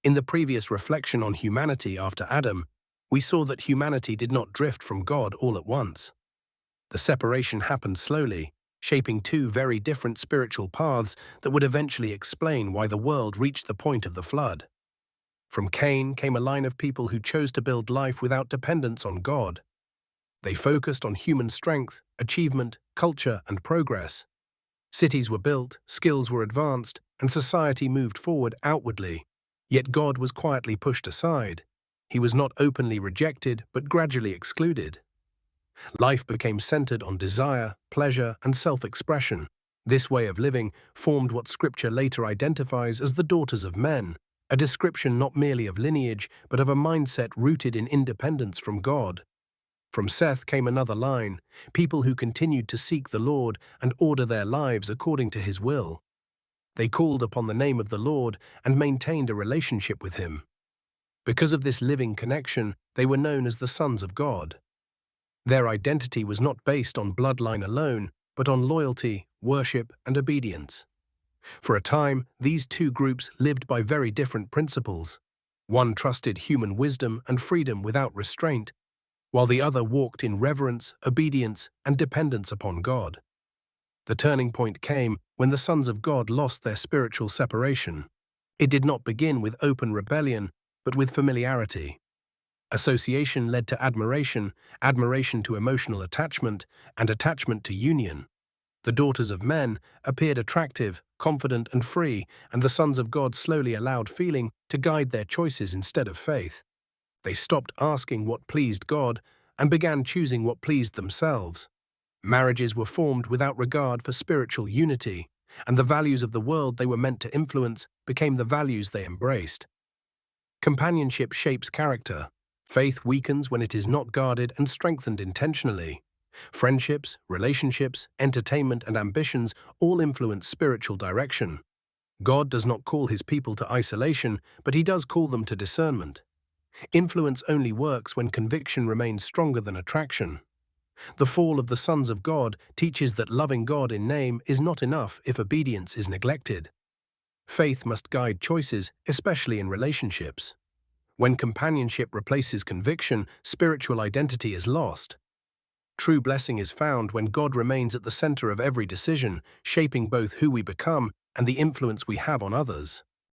In the previous reflection on humanity after Adam, we saw that humanity did not drift from God all at once. The separation happened slowly, shaping two very different spiritual paths that would eventually explain why the world reached the point of the flood. From Cain came a line of people who chose to build life without dependence on God. They focused on human strength, achievement, culture, and progress. Cities were built, skills were advanced, and society moved forward outwardly. Yet God was quietly pushed aside. He was not openly rejected, but gradually excluded. Life became centered on desire, pleasure, and self-expression. This way of living formed what Scripture later identifies as the daughters of men, a description not merely of lineage, but of a mindset rooted in independence from God. From Seth came another line, people who continued to seek the Lord and order their lives according to His will. They called upon the name of the Lord and maintained a relationship with Him. Because of this living connection, they were known as the sons of God. Their identity was not based on bloodline alone, but on loyalty, worship, and obedience. For a time, these two groups lived by very different principles. One trusted human wisdom and freedom without restraint, while the other walked in reverence, obedience, and dependence upon God. The turning point came when the sons of God lost their spiritual separation. It did not begin with open rebellion, but with familiarity. Association led to admiration, admiration to emotional attachment, and attachment to union. The daughters of men appeared attractive, confident, and free, and the sons of God slowly allowed feeling to guide their choices instead of faith. They stopped asking what pleased God and began choosing what pleased themselves. Marriages were formed without regard for spiritual unity, and the values of the world they were meant to influence became the values they embraced. Companionship shapes character. Faith weakens when it is not guarded and strengthened intentionally. Friendships, relationships, entertainment, and ambitions all influence spiritual direction. God does not call His people to isolation, but He does call them to discernment. Influence only works when conviction remains stronger than attraction. The fall of the sons of God teaches that loving God in name is not enough if obedience is neglected. Faith must guide choices, especially in relationships. When companionship replaces conviction, spiritual identity is lost. True blessing is found when God remains at the center of every decision, shaping both who we become and the influence we have on others.